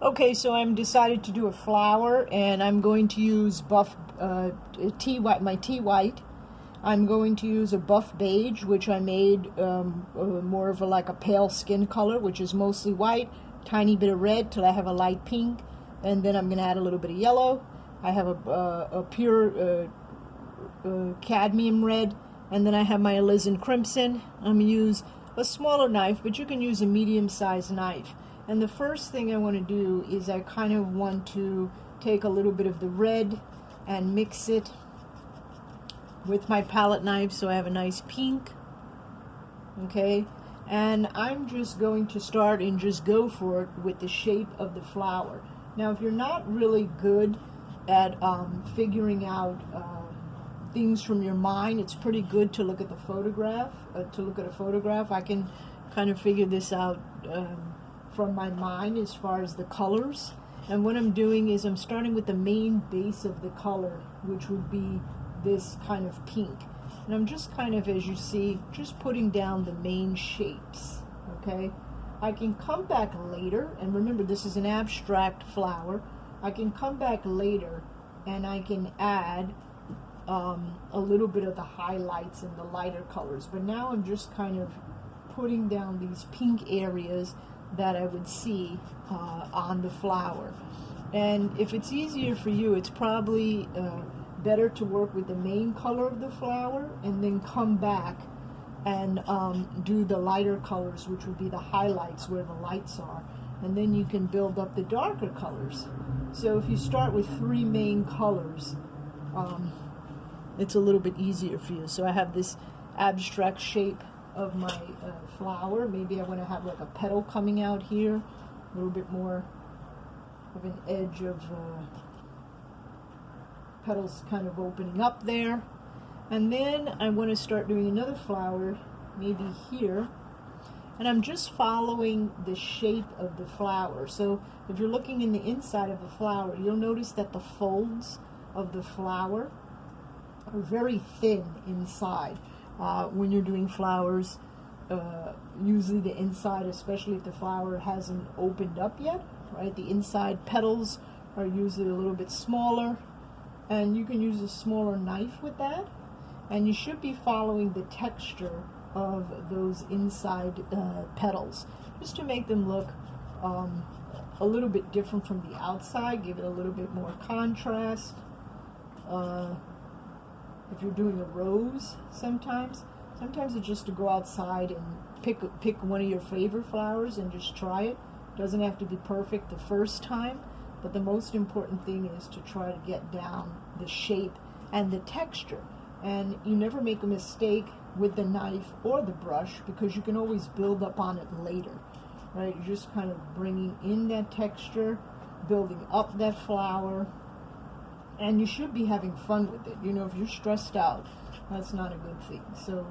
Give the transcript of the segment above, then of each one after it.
Okay, so I'm decided to do a flower, and I'm going to use buff tea white, my tea white. I'm going to use a buff beige, which I made more of like a pale skin color, which is mostly white, tiny bit of red till I have a light pink, and then I'm going to add a little bit of yellow. I have a pure cadmium red, and then I have my alizarin crimson. I'm going to use a smaller knife, but you can use a medium-sized knife. And the first thing I want to do is I kind of want to take a little bit of the red and mix it with my palette knife so I have a nice pink. Okay, and I'm just going to start and just go for it with the shape of the flower. Now, if you're not really good at figuring out things from your mind, it's pretty good to look at the photograph. I can kind of figure this out from my mind as far as the colors. And what I'm doing is I'm starting with the main base of the color, which would be this kind of pink. And I'm just kind of, as you see, just putting down the main shapes, okay? I can come back later, and remember this is an abstract flower. I can come back later and I can add a little bit of the highlights and the lighter colors. But now I'm just kind of putting down these pink areas that I would see on the flower. And if it's easier for you, it's probably better to work with the main color of the flower and then come back and do the lighter colors, which would be the highlights where the lights are, and then you can build up the darker colors. So if you start with three main colors, it's a little bit easier for you. So I have this abstract shape of my flower. Maybe I want to have like a petal coming out here, a little bit more of an edge of petals kind of opening up there. And then I want to start doing another flower, maybe here, and I'm just following the shape of the flower. So if you're looking in the inside of the flower, you'll notice that the folds of the flower are very thin inside. When you're doing flowers, usually the inside, especially if the flower hasn't opened up yet, right? The inside petals are usually a little bit smaller, and you can use a smaller knife with that, and you should be following the texture of those inside petals, just to make them look a little bit different from the outside, give it a little bit more contrast. If you're doing a rose, sometimes it's just to go outside and pick one of your favorite flowers and just try it. It doesn't have to be perfect the first time, but the most important thing is to try to get down the shape and the texture. And you never make a mistake with the knife or the brush, because you can always build up on it later, right? You're just kind of bringing in that texture, building up that flower, and you should be having fun with it. You know, if you're stressed out, that's not a good thing. So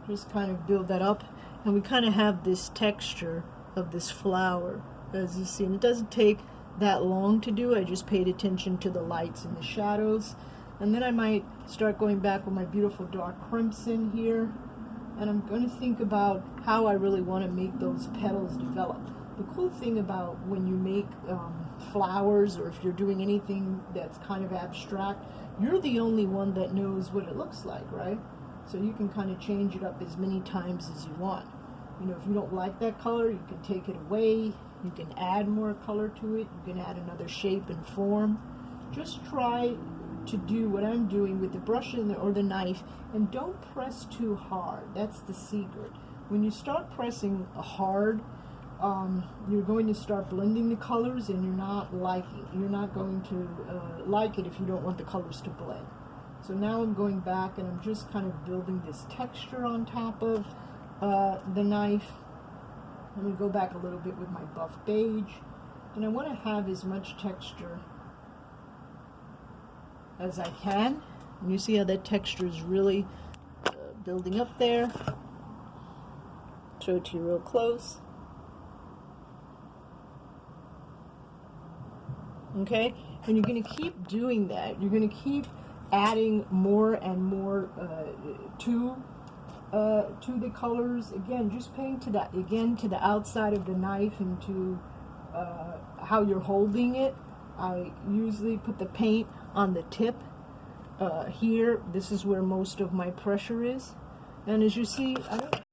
just kind of build that up, and we kind of have this texture of this flower, as you see. And it doesn't take that long to do. I just paid attention to the lights and the shadows. And then I might start going back with my beautiful dark crimson here, and I'm going to think about how I really want to make those petals develop. The cool thing about when you make flowers, or if you're doing anything that's kind of abstract, you're the only one that knows what it looks like, right? So you can kind of change it up as many times as you want. You know, if you don't like that color, you can take it away, you can add more color to it, you can add another shape and form. Just try to do what I'm doing with the brush or the knife, and don't press too hard. That's the secret. When you start pressing hard, you're going to start blending the colors, and you're not going to like it if you don't want the colors to blend. So now I'm going back, and I'm just kind of building this texture on top of the knife. Let me go back a little bit with my buff beige, and I want to have as much texture as I can. And you see how that texture is really building up there. Show it to you real close. Okay, and you're going to keep doing that. You're going to keep adding more and more to the colors. Again, just paying to the outside of the knife and to how you're holding it. I usually put the paint on the tip here. This is where most of my pressure is, and as you see, I don't